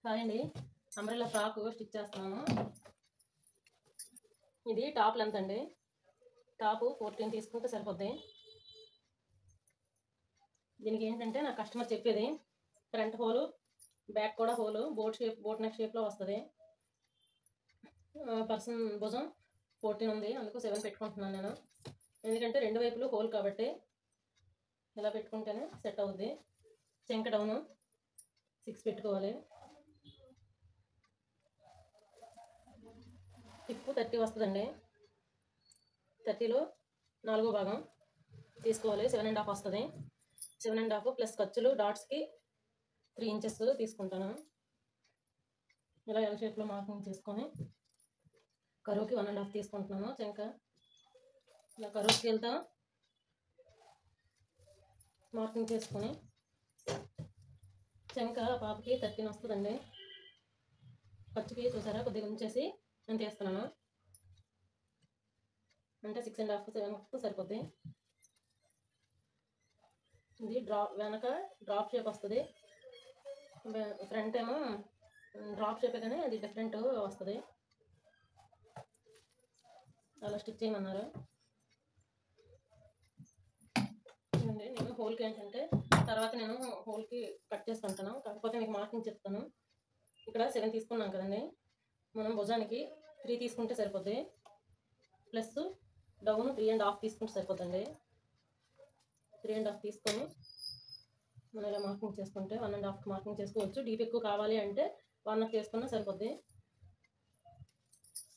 Hi అండి, umbrella frock stitch చేస్తున్నాను. ఇది టాప్ లెంత్ అండి. టాప్ 14 తీసుకుంటే సరిపోద్ది. దీనికి ఏంటంటే నా కస్టమర్ చెప్పేది ఫ్రంట్ హోలు, బ్యాక్ కూడా హోలు, బోట్ నెక్ షేప్లో వస్తుంది. పర్సన్ భుజం 14 ఉంది, అందుకు 7 పెట్టుకుంటున్నాను నేను. ఎందుకంటే రెండు వైపులు హోల్ కాబట్టి ఇలా పెట్టుకుంటేనే సెట్ అవుద్ది. చెంక డౌను 6 పెట్టుకోవాలి. టిప్పు 30 వస్తుందండి. 30లో 4వ భాగం తీసుకోవాలి. 7.5 వస్తుంది. 7.5 ప్లస్ ఖర్చులు డాట్స్కి 3 ఇంచెస్ తీసుకుంటాను. ఇలా ఎల్ షేప్లో మార్కింగ్ చేసుకొని కరువుకి 1.5 తీసుకుంటున్నాను. చెంక ఇలా కరువు స్కేల్తో మార్కింగ్ చేసుకొని చెంక పాపకి 13 వస్తుందండి. ఖర్చుకి చూసారా కొద్దిగా ఉంచేసి నేను తీస్తున్నాను. అంటే 6.5 7 సరిపోద్ది. ఇది వెనక డ్రాప్ షేప్ వస్తుంది. ఫ్రంట్ ఏమో డ్రాప్ షేప్ కానీ అది డిఫరెంట్ వస్తుంది. అలా స్టిచ్ చేయమన్నారు. నేను హోల్కి ఏంటంటే తర్వాత నేను హోల్కి కట్ చేసుకుంటాను. కాకపోతే మీకు మార్కింగ్ చెప్తాను. ఇక్కడ 7 తీసుకున్నాం కదండి, మనం భుజానికి 3 తీసుకుంటే సరిపోద్ది. ప్లస్ డౌన్ 3.5 తీసుకుంటే సరిపోద్దండి. 3.5 తీసుకొని మనం ఇలా మార్కింగ్ చేసుకుంటే 1.5 మార్కింగ్ చేసుకోవచ్చు. డీప్ ఎక్కువ కావాలి అంటే 1 చేసుకున్నా సరిపోద్ది.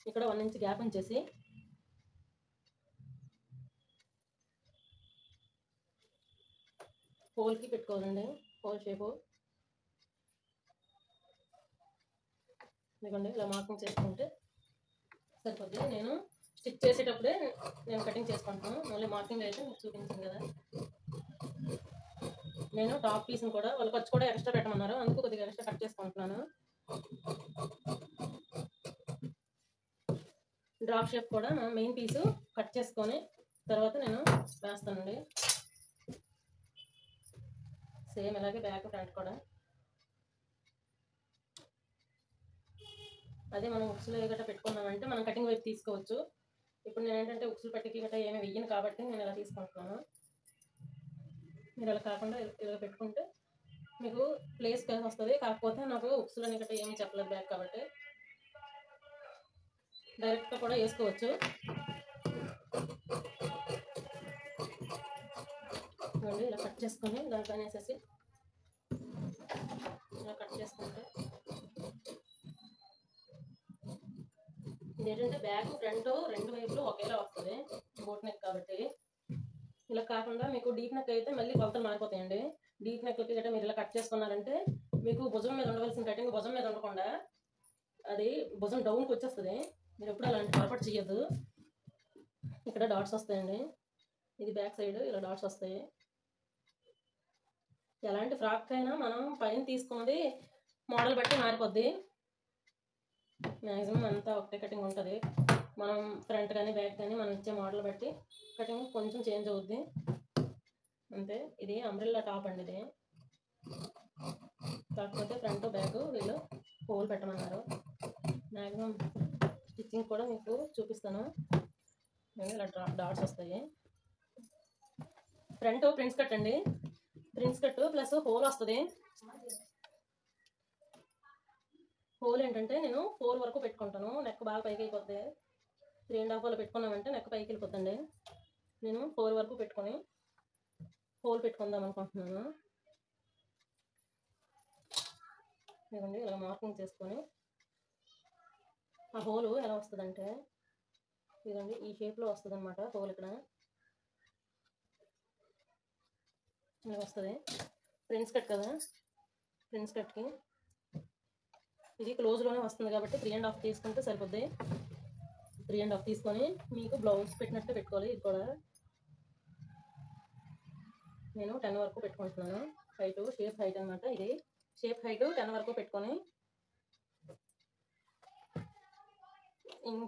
ఇక్కడ 1 ఇంచ్ గ్యాప్ ఉంచేసి హోల్కి పెట్టుకోవాలండి. హోల్ షేపు ఇదిగోండి ఇలా మార్కింగ్ చేసుకుంటే సరిపోద్ది. నేను స్టిచ్ చేసేటప్పుడే నేను కటింగ్ చేసుకుంటాను. మళ్ళీ మార్కింగ్ అయితే మీకు చూపించాను కదా. నేను టాప్ పీస్ని కూడా వాళ్ళకి వచ్చి కూడా ఎక్స్ట్రా పెట్టమన్నారు, అందుకు కొద్దిగా ఎక్స్ట్రా కట్ చేసుకుంటున్నాను. డ్రాప్ షేప్ కూడా మెయిన్ పీసు కట్ చేసుకొని తర్వాత నేను వేస్తానండి. సేమ్ ఇలాగే బ్యాక్ ఫ్రంట్ కూడా అదే మనం ఉక్సులు గట్రా పెట్టుకున్నామంటే మనం కటింగ్ వైపు తీసుకోవచ్చు. ఇప్పుడు నేను ఏంటంటే ఉక్సులు పట్టికి గట్రా ఏమి వెయ్యను కాబట్టి నేను ఇలా తీసుకుంటున్నాను. మీరు అలా కాకుండా ఇలా పెట్టుకుంటే మీకు ప్లేస్ కలిసి వస్తుంది. కాకపోతే నాకు ఉక్సులు అని గట్రా ఏమీ చెప్పలేదు బ్యాక్ కాబట్టి డైరెక్ట్గా కూడా వేసుకోవచ్చు. ఇలా కట్ చేసుకొని దానిపైన వేసేసి ఇలా కట్ చేసుకుంటే ఇదేంటంటే బ్యాక్ ఫ్రంట్ రెండు వైపులు ఒకేలా వస్తుంది బోట్ నెక్ కాబట్టి. ఇలా కాకుండా మీకు డీప్ నెక్ అయితే మళ్ళీ కొలతలు మారిపోతాయండి. డీప్ నెక్లకి గట్రా మీరు ఇలా కట్ చేసుకున్నారంటే మీకు భుజం మీద ఉండవలసిన కటింగ్ భుజం మీద ఉండకుండా అది భుజం డౌన్కి వచ్చేస్తుంది. మీరు ఎప్పుడు అలాంటి పొరపాటు చేయొద్దు. ఇక్కడ డాట్స్ వస్తాయండి. ఇది బ్యాక్ సైడ్ ఇలా డాట్స్ వస్తాయి. ఎలాంటి ఫ్రాక్ అయినా మనం పైన తీసుకున్నది మోడల్ బట్టి మారిపోద్ది. మ్యాక్సిమం అంతా ఒకటే కటింగ్ ఉంటుంది. మనం ఫ్రంట్ కానీ బ్యాక్ కానీ మనం ఇచ్చే మోడల్ బట్టి కటింగ్ కొంచెం చేంజ్ అవుద్ది అంతే. ఇది అంబ్రెల్లా టాప్ అండి. ఇది కాకపోతే ఫ్రంట్ బ్యాక్ వీళ్ళు హోల్ పెట్టమన్నారు. మ్యాక్సిమం స్టిచ్చింగ్ కూడా మీకు చూపిస్తాను. ఇలా డాట్స్ వస్తాయి. ఫ్రంట్ ప్రిన్స్ కట్ అండి. ప్రిన్స్ కట్ ప్లస్ హోల్ వస్తుంది. హోల్ ఏంటంటే నేను 4 వరకు పెట్టుకుంటాను. నెక్ బాగా పైకి అయిపోద్ది. 3.5 పెట్టుకున్నామంటే నెక్ పైకి వెళ్ళిపోతుంది. నేను 4 వరకు పెట్టుకొని హోల్ పెట్టుకుందాం అనుకుంటున్నాను. ఇదిగోండి ఇలా మార్కింగ్ చేసుకొని ఆ హోల్ ఎలా వస్తుందంటే ఇదిగోండి ఈ షేప్లో వస్తుంది అనమాట. హోల్ ఇక్కడ ఇలా వస్తుంది. ప్రిన్స్ కట్ కదా, ప్రిన్స్ కట్కి ఇది క్లోజ్లోనే వస్తుంది కాబట్టి 3.5 తీసుకుంటే సరిపోద్ది. 3.5 తీసుకొని మీకు బ్లౌజ్ పెట్టినట్టు పెట్టుకోవాలి. ఇది కూడా నేను 10 వరకు పెట్టుకుంటున్నాను. హైట్ షేప్ హైట్ అనమాట. ఇది షేప్ హైట్ 10 వరకు పెట్టుకొని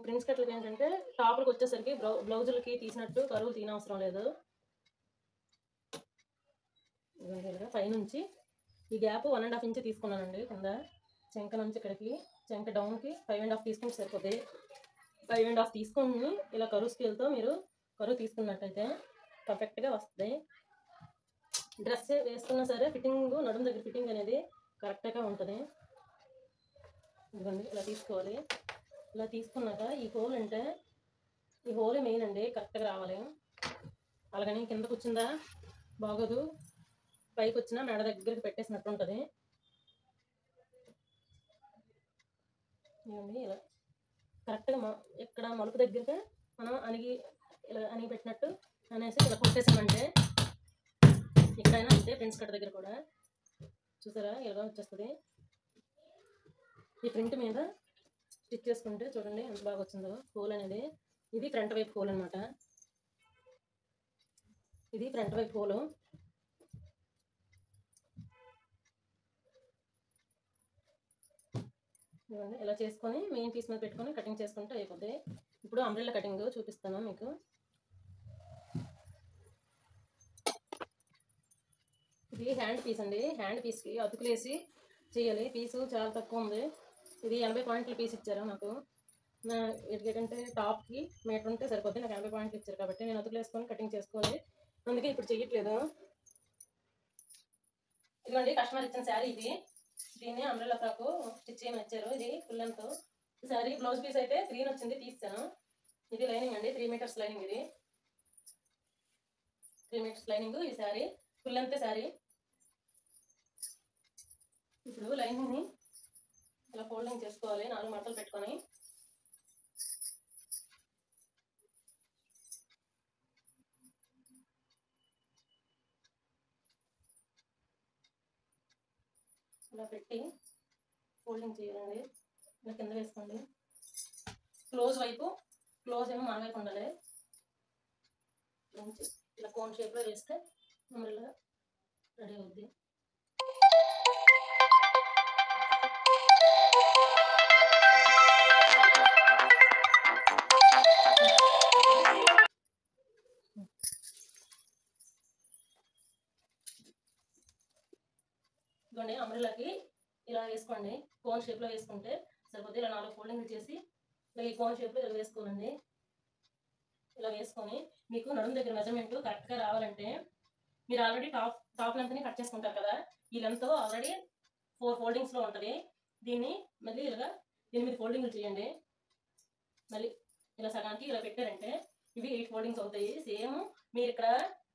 ప్రిన్స్ కట్లకి ఏంటంటే టాపులకు వచ్చేసరికి బ్లౌజులకి తీసినట్టు కరువులు తీనవసరం లేదు. పైనుంచి ఈ గ్యాప్ 1.5 ఇంచ్ తీసుకున్నానండి కింద. చెంక నుంచి ఇక్కడికి చెంక డౌన్కి 5.5 తీసుకుంటే సరిపోతుంది. 5.5 తీసుకొని ఇలా కరువు స్కేల్తో మీరు కరువు తీసుకున్నట్టయితే పర్ఫెక్ట్గా వస్తుంది. డ్రెస్ వేసుకున్నా సరే ఫిట్టింగ్ నడుము దగ్గర ఫిట్టింగ్ అనేది కరెక్ట్గా ఉంటుంది. ఇదిగోండి ఇలా తీసుకోవాలి. ఇలా తీసుకున్నాక ఈ హోల్ అంటే ఈ హోలే మెయిన్ అండి, కరెక్ట్గా రావాలి. అలాగని కిందకు వచ్చిందా బాగోదు, పైకి వచ్చినా మెడ దగ్గరికి పెట్టేసినట్టు ఉంటుంది. ఇవ్వండి ఇలా కరెక్ట్గా ఇక్కడ మలుపు దగ్గరగా మనం ఇలా అనిగి పెట్టినట్టు అనేసి ఇలా కొట్టేసామంటే ఎక్కడైనా అంతే. ఫ్రంట్ కట్ దగ్గర కూడా చూసారా ఇలా వచ్చేస్తుంది. ఈ ప్రింట్ మీద స్టిచ్ చేసుకుంటే చూడండి ఎంత బాగా వచ్చిందో హోల్ అనేది. ఇది ఫ్రంట్ వైపు హోల్ అనమాట. ఇది ఫ్రంట్ వైపు హోలు. ఇలా చేసుకొని మెయిన్ పీస్ మీద పెట్టుకొని కటింగ్ చేసుకుంటే అయిపోద్ది. ఇప్పుడు అంబ్రెల్లా కటింగ్ చూపిస్తాను మీకు. ఇది హ్యాండ్ పీస్ అండి. హ్యాండ్ పీస్కి అతుకులేసి చేయాలి. పీసు చాలా తక్కువ ఉంది. ఇది 80 పాయింట్ల పీస్ ఇచ్చారు నాకు. ఎందుకంటే టాప్కి మీటర్ ఉంటే సరిపోద్ది. నాకు 80 పాయింట్లు ఇచ్చారు కాబట్టి నేను అతుకులేసుకొని కటింగ్ చేసుకోవాలి. అందుకే ఇప్పుడు చెయ్యట్లేదు. ఇదిగోండి కస్టమర్ ఇచ్చిన శారీ ఇది. దీన్ని అంబ్రెల్లా ఫ్రాక్ స్టిచ్ చేయమని ఇచ్చారు. ఇది full length sari. Blouse piece అయితే 3 వచ్చింది, తీసాను. ఇది లైనింగ్ అండి, 3 మీటర్స్ లైనింగ్. ఇది 3 మీటర్స్ లైనింగ్. ఈ శారీ ఫుల్ లెంత్ శారీ. ఇప్పుడు లైనింగ్ని ఇలా ఫోల్డింగ్ చేసుకోవాలి 4 మడతలు పెట్టుకొని. ఇలా పెట్టి ఫోల్డింగ్ చేయాలండి. ఇలా కింద వేసుకోండి. క్లోజ్ వైపు, క్లోజ్ ఏమో మన వైపు ఉండాలి. ఇలా కోన్ షేప్లో వేస్తే ఇలా రెడీ అవుద్ది. ఇదిగోండి అంబ్రెల్లాకి ఇలా వేసుకోండి. కోన్ షేప్లో వేసుకుంటే సరిపోతే ఇలా 4 ఫోల్డింగ్లు చేసి ఇలా ఈ కోన్ షేప్లో ఇలా వేసుకోనండి. ఇలా వేసుకొని మీకు నడుము దగ్గర మెజర్మెంట్ కరెక్ట్గా రావాలంటే మీరు ఆల్రెడీ టాప్ లెంత్ని కట్ చేసుకుంటారు కదా. ఈ లెంత్ ఆల్రెడీ 4 ఫోల్డింగ్స్లో ఉంటుంది. దీన్ని మళ్ళీ ఇలాగా 8 ఫోల్డింగ్లు చేయండి. మళ్ళీ ఇలా సగానికి ఇలా పెట్టారంటే ఇవి 8 ఫోల్డింగ్స్ అవుతాయి. సేమ్ మీరు ఇక్కడ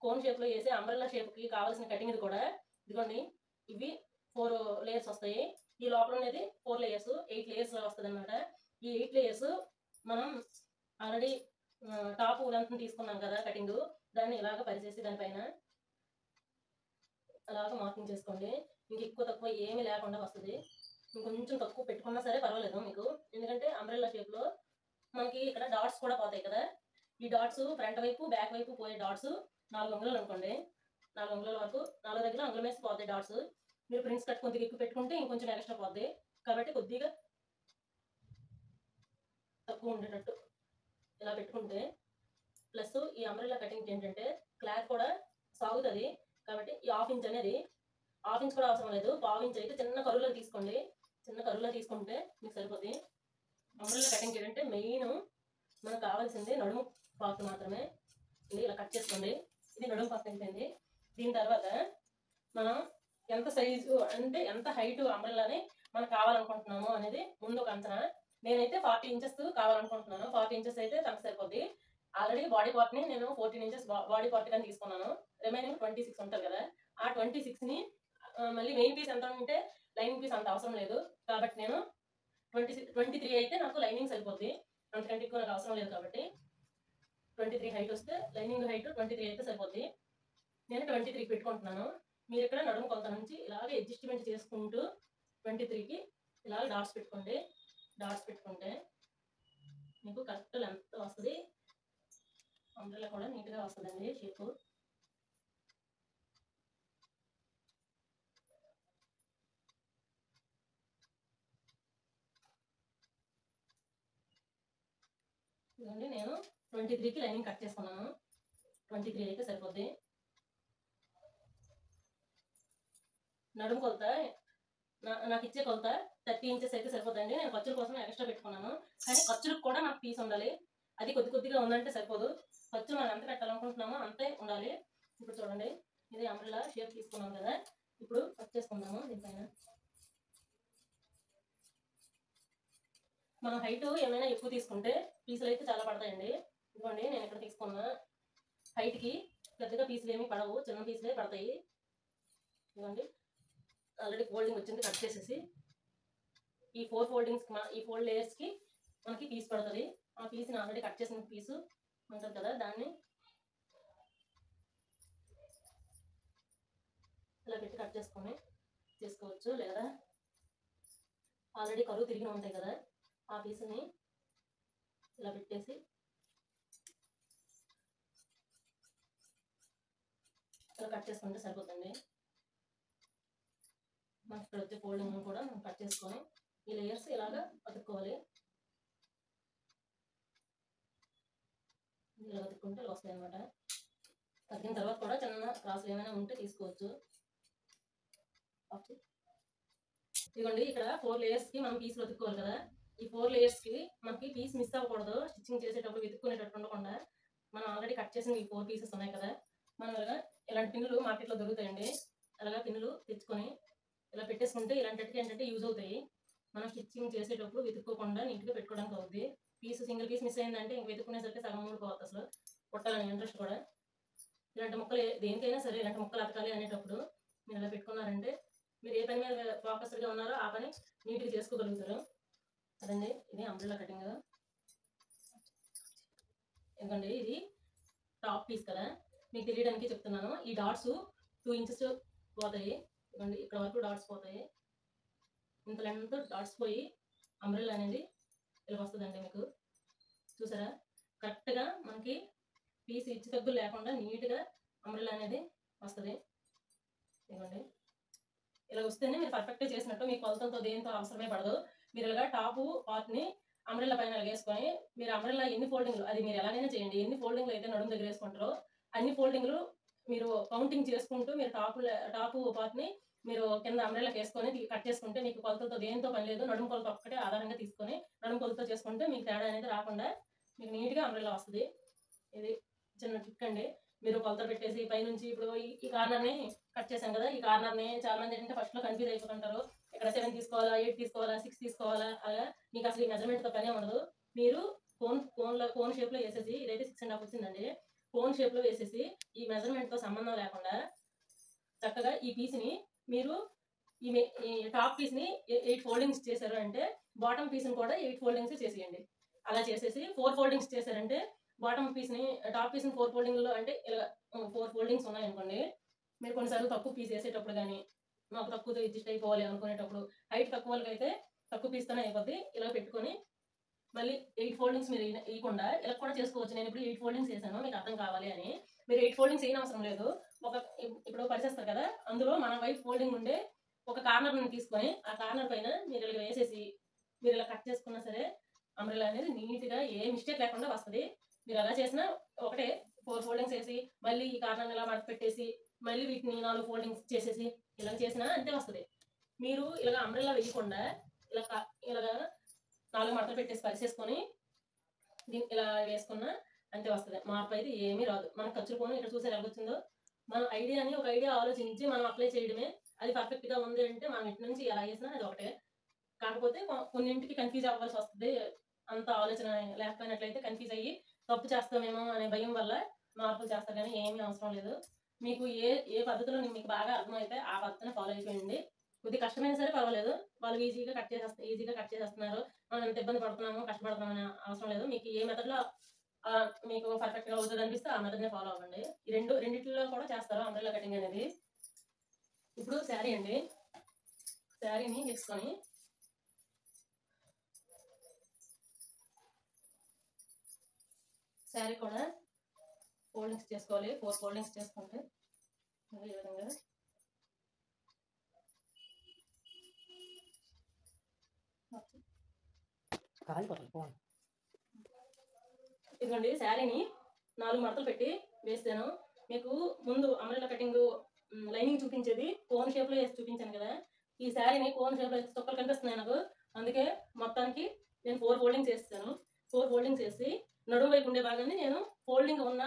కోన్ షేప్లో వేసే అంబ్రెల్లా షేప్కి కావాల్సిన కటింగ్ కూడా ఇదిగోండి. ఇవి 4 లేయర్స్ వస్తాయి. ఈ లోపల అనేది 4 లేయర్స్, 8 లేయర్స్ వస్తుంది అనమాట. ఈ 8 లేయర్స్ మనం ఆల్రెడీ టాప్ లెంత్ తీసుకున్నాం కదా కటింగ్, దాన్ని ఇలాగ పరిచేసి దానిపైన అలాగ మార్కింగ్ చేసుకోండి. ఇంక ఎక్కువ తక్కువ ఏమీ లేకుండా వస్తుంది. ఇంకొంచెం తక్కువ పెట్టుకున్నా సరే పర్వాలేదు మీకు, ఎందుకంటే అంబ్రెల్లా షేప్లో మనకి ఇక్కడ డాట్స్ కూడా పోతాయి కదా. ఈ డాట్స్ ఫ్రంట్ వైపు బ్యాక్ వైపు పోయే డాట్స్ 4 అంగుళాలు అనుకోండి. 4 అంగుళాల వరకు 4 దగ్గర అంగుళం వేసి పోతాయి డాట్స్. మీరు ప్రిన్స్ కట్ కొద్దిగా ఎక్కువ పెట్టుకుంటే ఇంకొంచెం ఎక్స్ట్రా పోద్ది. కాబట్టి కొద్దిగా తక్కువ ఉండేటట్టు ఇలా పెట్టుకుంటే, ప్లస్ ఈ అంబ్రెల్లా కటింగ్ ఏంటంటే క్లాత్ కూడా సాగుతుంది. కాబట్టి ఈ 1/2 ఇంచ్ అనేది 1/2 ఇంచ్ కూడా అవసరం లేదు. 1/2 ఇంచ్ అయితే చిన్న కరువులో తీసుకోండి. చిన్న కరువులో తీసుకుంటే మీకు సరిపోతుంది. అంబ్రెల్లా కటింగ్ ఏంటంటే మెయిన్ మనకు కావాల్సింది నడుము పార్ట్ మాత్రమే. ఇది ఇలా కట్ చేసుకోండి. ఇది నడుము పార్ట్ అయిపోయింది. దీని తర్వాత మనం ఎంత సైజు అంటే ఎంత హైట్ అంబ్రెల్లాని మనకు కావాలనుకుంటున్నాము అనేది ముందు ఒక అంచనా. నేనైతే 40 ఇంచెస్ కావాలనుకుంటున్నాను. 40 ఇంచెస్ అయితే తనకు సరిపోద్ది. ఆల్రెడీ బాడీ పార్ట్ని నేను 14 ఇంచెస్ బాడీ పార్ట్ కానీ తీసుకున్నాను. రిమైనింగ్ 26 ఉంటుంది కదా. ఆ 26ని మళ్ళీ మెయిన్ పీస్ ఎంత ఉంటే లైనింగ్ పీస్ అంత అవసరం లేదు. కాబట్టి నేను 23 అయితే నాకు లైనింగ్ సరిపోద్ది. అంతకంటే ఎక్కువ నాకు అవసరం లేదు. కాబట్టి 23 హైట్ వస్తే లైనింగ్ హైట్ 23 అయితే సరిపోద్ది. నేను 23కి పెట్టుకుంటున్నాను. మీరు ఇక్కడ నడుము కొలత నుంచి ఇలాగే అడ్జస్ట్మెంట్ చేసుకుంటూ 23కి ఇలాగ డాట్స్ పెట్టుకోండి. డాట్స్ పెట్టుకుంటే మీకు కరెక్ట్ లెంత్ వస్తుంది. అంబ్రెల్లా కూడా నీట్గా వస్తుందండి షేపు. ఇదండి నేను 23కి లైనింగ్ కట్ చేసుకున్నాను. 23 అయితే సరిపోద్ది. నడుము కొలత నాకు ఇచ్చే కొలత 30 ఇంచెస్ అయితే సరిపోతుందండి. నేను ఖర్చుల కోసం ఎక్స్ట్రా పెట్టుకున్నాను, కానీ ఖర్చులకు కూడా నాకు పీస్ ఉండాలి. అది కొద్దిగా ఉందంటే సరిపోదు. ఖర్చు మనం ఎంత పెట్టాలనుకుంటున్నామో అంతే ఉండాలి. ఇప్పుడు చూడండి, ఇది అంబ్రెల్లా షేప్ తీసుకున్నాం కదా, ఇప్పుడు కట్ చేసుకుందాము. దీనిపైన మనం హైట్ ఏమైనా ఎక్కువ తీసుకుంటే పీసులు అయితే చాలా పడతాయండి. ఇదిగోండి, నేను ఇక్కడ తీసుకున్న హైట్కి పెద్దగా పీసులు ఏమీ పడవు, చిన్న పీసులే పడతాయి. ఇదిగోండి, ఆల్రెడీ ఫోల్డింగ్ వచ్చింది. కట్ చేసేసి ఈ 4 ఫోల్డింగ్స్ ఈ 4 లేయర్స్కి మనకి పీస్ పడుతుంది. ఆ పీస్ని ఆల్రెడీ కట్ చేసిన పీసు ఉంటుంది కదా, దాన్ని ఇలా పెట్టి కట్ చేసుకోవచ్చు. లేదా ఆల్రెడీ కరువు తిరిగి ఉంటాయి కదా, ఆ పీసుని ఇలా పెట్టేసి ఇలా కట్ చేసుకుంటే సరిపోతుంది. మనకి ఇక్కడ వచ్చే ఫోల్డింగ్ కూడా మనం కట్ చేసుకొని ఈ లేయర్స్ ఇలాగా అతుక్కోవాలి. ఇలా అతుక్కుంటే ఇలా వస్తాయి అనమాట. తగ్గిన తర్వాత కూడా చిన్న క్రాసులు ఏమైనా ఉంటే తీసుకోవచ్చు. ఇదిగోండి, ఇక్కడ 4 లేయర్స్కి మనం పీసులు అతుక్కోవాలి కదా, ఈ 4 లేయర్స్కి మనకి పీస్ మిస్ అవ్వకూడదు. స్టిచ్చింగ్ చేసేటప్పుడు వెతుక్కునేటట్టు ఉండకుండా మనం ఆల్రెడీ కట్ చేసిన ఈ 4 పీసెస్ ఉన్నాయి కదా, మనం ఇలాంటి పిన్నులు మార్కెట్లో దొరుకుతాయండి. అలాగా పిన్నులు తెచ్చుకొని ఇలా పెట్టేసుకుంటే ఇలాంటికి ఏంటంటే యూజ్ అవుతాయి. మనం స్టిచ్చింగ్ చేసేటప్పుడు వెతుక్కోకుండా నీట్గా పెట్టుకోవడానికి అవుతుంది. సింగిల్ పీస్ మిస్ అయిందంటే ఇంక వెతుక్కునేసరికి సగం ఊడిపోతుంది. అసలు కుట్టాలని ఇంట్రెస్ట్ కూడా. ఇలాంటి ముక్కలు దేనికైనా సరే, ఇలాంటి ముక్కలు అతకాలి అనేటప్పుడు మీరు ఇలా పెట్టుకున్నారంటే మీరు ఏ పని మీద ఫోకస్డ్గా ఉన్నారో ఆ పని నీట్గా చేసుకోగలుగుతారు. అదండి, ఇది అంబ్రెల్లా కటింగ్. ఎందుకండి, ఇది టాప్ పీస్ కదా, మీకు తెలియడానికి చెప్తున్నాను. ఈ డాట్స్ 2 ఇంచెస్ పోతాయి. ఇవ్వండి, ఇక్కడ వరకు డాట్స్ పోతాయి. ఇంత లెంత్ డాట్స్ పోయి అంబ్రెల్లా అనేది ఇలా వస్తుందండి. మీకు చూసారా, కరెక్ట్గా మనకి పీస్ ఇచ్చి తగ్గులు లేకుండా నీట్గా అంబ్రెల్లా అనేది వస్తుంది. ఇవ్వండి, ఇలా వస్తేనే మీరు పర్ఫెక్ట్గా చేసినట్టు. మీ కొలతలతో దేంతో అవసరమే పడదు. మీరు ఇలాగా టాపు పార్ట్ని అంబ్రెల్లా పైన వేసుకొని మీరు అంబ్రెల్లా ఎన్ని ఫోల్డింగ్లు, అది మీరు ఎలాగైనా చేయండి, ఎన్ని ఫోల్డింగ్లు అయితే నడుము దగ్గర వేసుకుంటారో అన్ని ఫోల్డింగ్లు మీరు కౌంటింగ్ చేసుకుంటూ మీరు టాపు పార్ట్ని మీరు కింద అంబ్రెల్లాకి వేసుకొని కట్ చేసుకుంటే మీకు కొలతలతో దేంతో పని లేదు. నడుము కొలత ఒక్కటే ఆధారంగా తీసుకొని నడుము కొలతతో చేసుకుంటే మీకు తేడా అనేది రాకుండా మీకు నీట్గా అంబ్రెల్లా వస్తుంది. ఇది చిన్న ట్రిక్ అండి. మీరు కొలత పెట్టేసి పైనుంచి ఇప్పుడు ఈ కార్నర్ని కట్ చేశాం కదా, ఈ కార్నర్ని చాలా మంది ఏంటంటే ఫస్ట్లో కన్ఫ్యూజ్ అయిపోతుంటారు. ఇక్కడ 7 తీసుకోవాలా, 8 తీసుకోవాలా, 6 తీసుకోవాలా, అలా మీకు అసలు ఈ మెజర్మెంట్తో పనే ఉండదు. మీరు కోన్ షేప్లో వేసేసి, ఇదైతే 6.5 వచ్చిందండి, కోన్ షేప్లో వేసేసి ఈ మెజర్మెంట్తో సంబంధం లేకుండా చక్కగా ఈ పీస్ని మీరు ఈ టాప్ పీస్ని 8 ఫోల్డింగ్స్ చేశారు అంటే బాటమ్ పీస్ని కూడా 8 ఫోల్డింగ్స్ చేసేయండి. అలా చేసేసి 4 ఫోల్డింగ్స్ చేశారంటే బాటమ్ పీస్ని టాప్ పీస్ని 4 ఫోల్డింగ్లో అంటే ఇలా 4 ఫోల్డింగ్స్ ఉన్నాయనుకోండి, మీరు కొన్నిసార్లు తక్కువ పీస్ వేసేటప్పుడు కానీ మాకు తక్కువతో అడ్జస్ట్ అయిపోవాలి అనుకునేటప్పుడు హైట్ తక్కువ వాళ్ళకి అయితే తక్కువ పీస్తోనే అయిపోద్ది. ఇలా పెట్టుకొని మళ్ళీ 8 ఫోల్డింగ్స్ మీరు వేయకుండా ఇలా కూడా చేసుకోవచ్చు. నేను ఇప్పుడు 8 ఫోల్డింగ్స్ వేసాను, మీకు అర్థం కావాలి అని. మీరు 8 ఫోల్డింగ్స్ వేయని అవసరం లేదు. ఇప్పుడు పరిచేస్తారు కదా, అందులో మన వైపు ఫోల్డింగ్ ఉండే ఒక కార్నర్ని తీసుకొని ఆ కార్నర్ పైన మీరు ఇలా వేసేసి మీరు ఇలా కట్ చేసుకున్నా సరే అంబ్రెల్లా అనేది నీట్గా ఏ మిస్టేక్ లేకుండా వస్తుంది. మీరు అలా చేసినా ఒకటే 4 ఫోల్డింగ్స్ వేసి మళ్ళీ ఈ కార్నర్ని ఇలా మడత పెట్టేసి మళ్ళీ వీటిని 4 ఫోల్డింగ్స్ చేసేసి ఇలా చేసినా అంతే వస్తుంది. మీరు ఇలా అంబ్రెల్లా వేయకుండా ఇలాగా 4 మడతలు పెట్టేసి పరిచేసుకొని దీన్ని ఇలా వేసుకున్నా అంతే వస్తుంది. మార్పు అయితే ఏమీ రాదు. మనకు ఖర్చులు పోను. ఇక్కడ చూసారు ఎలా వచ్చిందో. మనం ఒక ఐడియా ఆలోచించి మనం అప్లై చేయడమే. అది పర్ఫెక్ట్గా ఉంది అంటే మనం ఇటు నుంచి ఎలా వేసినా అది ఒకటే. కాకపోతే కొన్నింటికి కన్ఫ్యూజ్ అవ్వాల్సి వస్తుంది. అంత ఆలోచన లేకపోయినట్లయితే కన్ఫ్యూజ్ అయ్యి తప్పు చేస్తామేమో అనే భయం వల్ల మార్పులు చేస్తారు, కానీ ఏమీ అవసరం లేదు. మీకు ఏ పద్ధతిలో మీకు బాగా అర్థమైతే ఆ పద్ధతిని ఫాలో అయిపోయింది. కొద్దిగా కష్టమైనా సరే పర్వాలేదు, వాళ్ళు ఈజీగా కట్ చేసేస్తున్నారు. మనం ఎంత ఇబ్బంది పడుతున్నామో కష్టపడుతున్నాం అనే అవసరం లేదు. మీకు ఏ మెథడ్లో మీకు పర్ఫెక్ట్గా అవుతుంది అనిపిస్తే ఆ మెథడ్నే ఫాలో అవ్వండి. ఈ రెండిట్లో కూడా చేస్తారు అంబ్రెల్లా కటింగ్ అనేది. ఇప్పుడు శారీ అండి, శారీని తీసుకొని శారీ కూడా ఫోల్డింగ్స్ చేసుకోవాలి. 4 ఫోల్డింగ్స్ చేసుకుంటే ఈ విధంగా ఇదిగోండి, శారీని 4 మడతలు పెట్టి వేస్తాను. మీకు ముందు అంబ్రెల్లా కటింగ్ లైనింగ్ చూపించేది కోన్ షేప్లో వేసి చూపించాను కదా, ఈ శారీని కోన్ షేప్లో చుక్కలు కనిపిస్తున్నాయి నాకు, అందుకే మొత్తానికి నేను 4 ఫోల్డింగ్స్ వేస్తాను. 4 ఫోల్డింగ్స్ వేసి నడుము వైపు ఉండే భాగాన్ని నేను ఫోల్డింగ్ ఉన్న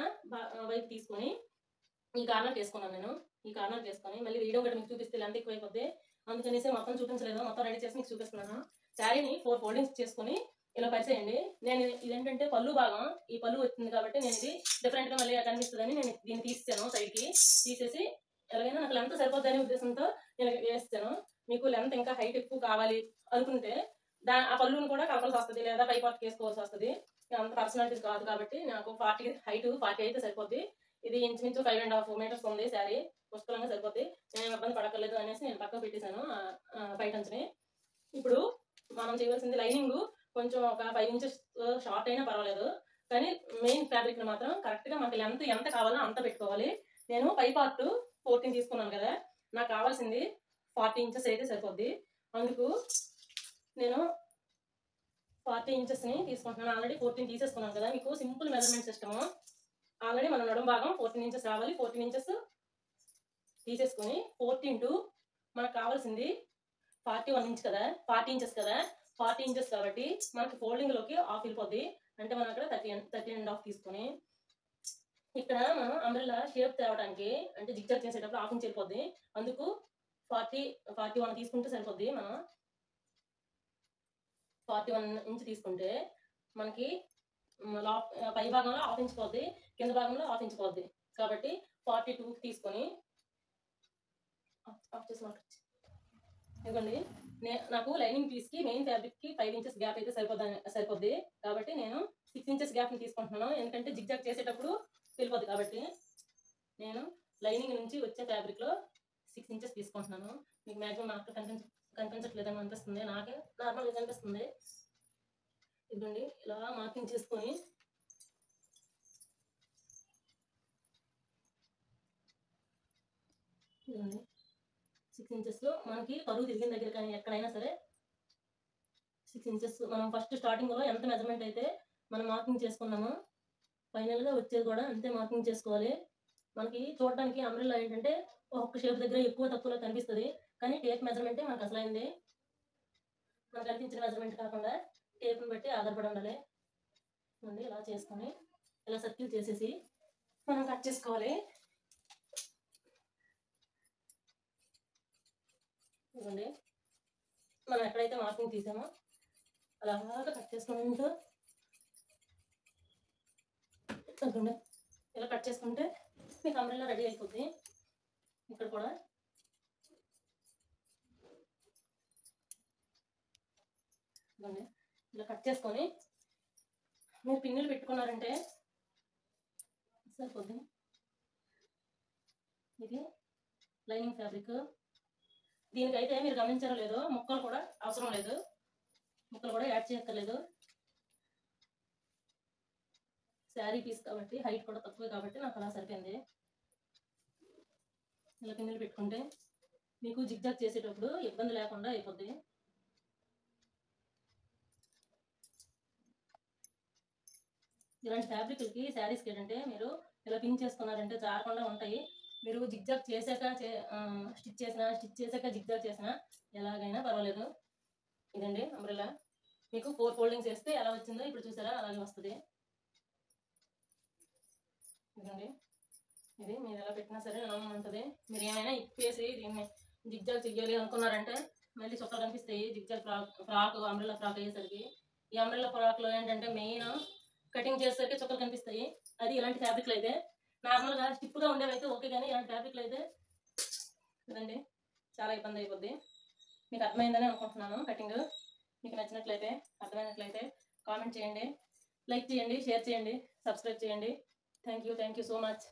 వైపు తీసుకొని ఈ కార్నర్ చేసుకున్నాను. నేను ఈ కార్నర్ చేసుకొని మళ్ళీ వీడియో గట్రా మీకు చూపిస్తే లెంత్ ఎక్కువైపోద్ది, అందుకనేసి మొత్తం చూపించలేదు, మొత్తం రెడీ చేసి మీకు చూపిస్తున్నాను. శారీని 4 ఫోల్డింగ్స్ చేసుకొని ఇలా పరిచేయండి. నేను ఇదేంటంటే పళ్ళు భాగం, ఈ పళ్ళు వచ్చింది కాబట్టి నేను ఇది డిఫరెంట్గా మళ్ళీ కనిపిస్తుందని నేను దీన్ని తీసాను, సైడ్కి తీసేసి ఎలాగైనా నాకు లెంత్ సరిపోద్ది అనే ఉద్దేశంతో నేను వేస్తాను. మీకు లెంత్ ఇంకా హైట్ ఎక్కువ కావాలి అనుకుంటే ఆ పళ్ళును కూడా కలపాల్సి వస్తుంది, లేదా పై పార్ట్ వేసుకోవాల్సి వస్తుంది. అంత పర్సనాలిటీస్ కాదు కాబట్టి నాకు 40 హైట్ 40 అయితే సరిపోద్ది. ఇది ఇంచుమించు 5.5 మీటర్స్ ఉంది శారీ, పుష్కలంగా సరిపోద్ది. నేను ఇబ్బంది పడక్కర్లేదు అనేసి నేను పక్కకు పెట్టేశాను బయట అంచుని. ఇప్పుడు మనం చేయవలసింది లైనింగ్ కొంచెం ఒక 5 ఇంచెస్ షార్ట్ అయినా పర్వాలేదు, కానీ మెయిన్ ఫ్యాబ్రిక్ మాత్రం కరెక్ట్గా మనకి లెంత్ ఎంత కావాలో అంత పెట్టుకోవాలి. నేను పై పార్ట్ 14 తీసుకున్నాను కదా, నాకు కావాల్సింది 40 ఇంచెస్ అయితే సరిపోద్ది. అందుకు నేను 40 ఇంచెస్ని తీసుకుంటున్నాను. ఆల్రెడీ 14 తీసేసుకున్నాను కదా, మీకు సింపుల్ మెజర్మెంట్ సిస్టము. ఆల్రెడీ మన నడుము భాగం 14 ఇంచెస్ రావాలి, 14 ఇంచెస్ తీసేసుకొని 14 టు మనకు కావాల్సింది 41 ఇంచ్ కదా, 40 ఇంచెస్ కదా, 40 ఇంచెస్ కాబట్టి మనకి ఫోల్డింగ్లోకి హాఫ్ వెళ్ళిపోద్ది. అంటే మనం అక్కడ 30.5 తీసుకొని ఇక్కడ మనం అంబ్రెల్లా షేప్ తేవడానికి అంటే జిగ్జాగ్ చేసేటప్పుడు హాఫ్ ఇంచ్ వెళ్ళిపోద్ది. అందుకు 41 తీసుకుంటే సరిపోద్ది. మనం 41 ఇంచ్ తీసుకుంటే మనకి పై భాగంలో హాఫ్ ఇంచ్ పోద్ది, కింద భాగంలో హాఫ్ ఇంచ్ పోద్ది. కాబట్టి 42 తీసుకొని ఇవ్వండి. నాకు లైనింగ్ పీస్కి మెయిన్ ఫ్యాబ్రిక్కి 5 ఇంచెస్ గ్యాప్ అయితే సరిపోద్ది. కాబట్టి నేను 6 ఇంచెస్ గ్యాప్ని తీసుకుంటున్నాను, ఎందుకంటే జిగ్జాగ్ చేసేటప్పుడు వెళ్ళిపోద్ది. కాబట్టి నేను లైనింగ్ నుంచి వచ్చే ఫ్యాబ్రిక్లో 6 ఇంచెస్ తీసుకుంటున్నాను. మీకు మ్యాక్సిమం నాకు కనిపించట్లేదని అనిపిస్తుంది, నాకే నార్మల్గా కనిపిస్తుంది. ఇవ్వండి, ఇలా మార్కింగ్ చేసుకొని ఇవ్వండి 6 ఇంచెస్లో మనకి పరువు తిరిగిన దగ్గర కానీ ఎక్కడైనా సరే 6 ఇంచెస్ మనం ఫస్ట్ స్టార్టింగ్లో ఎంత మెజర్మెంట్ అయితే మనం మార్కింగ్ చేసుకున్నామో ఫైనల్గా వచ్చేది కూడా అంతే మార్కింగ్ చేసుకోవాలి. మనకి చూడడానికి అంబ్రెల్లా ఏంటంటే ఒక్కొక్క షేప్ దగ్గర ఎక్కువ తక్కువలో కనిపిస్తుంది, కానీ టేప్ మెజర్మెంటే మనకు అసలైంది. మనకు కనిపించిన మెజర్మెంట్ కాకుండా టేప్ని బట్టి ఆధారపడి ఉండాలి. ఇలా చేసుకొని ఇలా సర్కిల్ చేసేసి మనం కట్ చేసుకోవాలి. ఇవ్వండి, మనం ఎక్కడైతే మార్కింగ్ తీసామో అలాగా కట్ చేసుకుంటూ ఇవ్వండి, ఇలా కట్ చేసుకుంటే మీకు అంబ్రెల్లా రెడీ అయిపోద్ది. ఇక్కడ కూడా ఇవ్వండి, ఇలా కట్ చేసుకొని మీరు పిన్నులు పెట్టుకున్నారంటే సరిపోద్ది. ఇది లైనింగ్ ఫ్యాబ్రిక్, దీనికైతే మీరు గమనించారో లేదో ముక్కలు కూడా అవసరం లేదు, ముక్కలు కూడా యాడ్ చేయక్కర్లేదు. శారీ పీస్ కాబట్టి హైట్ కూడా తక్కువే కాబట్టి నాకు అలా సరిపోయింది. ఇలా పిన్నులు పెట్టుకుంటే మీకు జిగ్జాగ్ చేసేటప్పుడు ఇబ్బంది లేకుండా అయిపోద్ది. ఇలాంటి ఫ్యాబ్రిక్లకి శారీస్కి ఏంటంటే మీరు ఇలా పిన్ చేసుకున్నారంటే జారకుండా ఉంటాయి. మీరు జిగ్జాగ్ చేశాక స్టిచ్ చేశాక జిగ్జాగ్ చేసినా ఎలాగైనా పర్వాలేదు. ఇదండి అంబ్రెల్లా, మీకు 4 ఫోల్డింగ్స్ వేస్తే ఎలా వచ్చిందో ఇప్పుడు చూసారా, అలాగే వస్తుంది. ఇదండి, ఇది మీరు ఎలా పెట్టినా సరే నమ్మకం ఉంటుంది. మీరు ఏమైనా ఇప్పేసి దీన్ని జిగ్జాగ్ చెయ్యాలి అనుకున్నారంటే మళ్ళీ చుక్కలు కనిపిస్తాయి. జిగ్జాగ్ ఫ్రాక్ అంబ్రెల్లా ఫ్రాక్ అయ్యేసరికి ఈ అంబ్రెల్లా ఫ్రాక్లో ఏంటంటే మెయిన్ కటింగ్ చేసేసరికి చుక్కలు కనిపిస్తాయి. అది ఇలాంటి ఫ్యాబ్రిక్లు అయితే నార్మల్గా స్టిప్గా ఉండేవైతే ఓకే, కానీ ఇలాంటి ఫ్యాబ్రిక్లు అయితే కదండి చాలా ఇబ్బంది అయిపోద్ది. మీకు అర్థమైందని అనుకుంటున్నాను. కటింగ్ మీకు నచ్చినట్లయితే అర్థమైనట్లయితే కామెంట్ చేయండి, లైక్ చేయండి, షేర్ చేయండి, సబ్స్క్రైబ్ చేయండి. Thank you so much.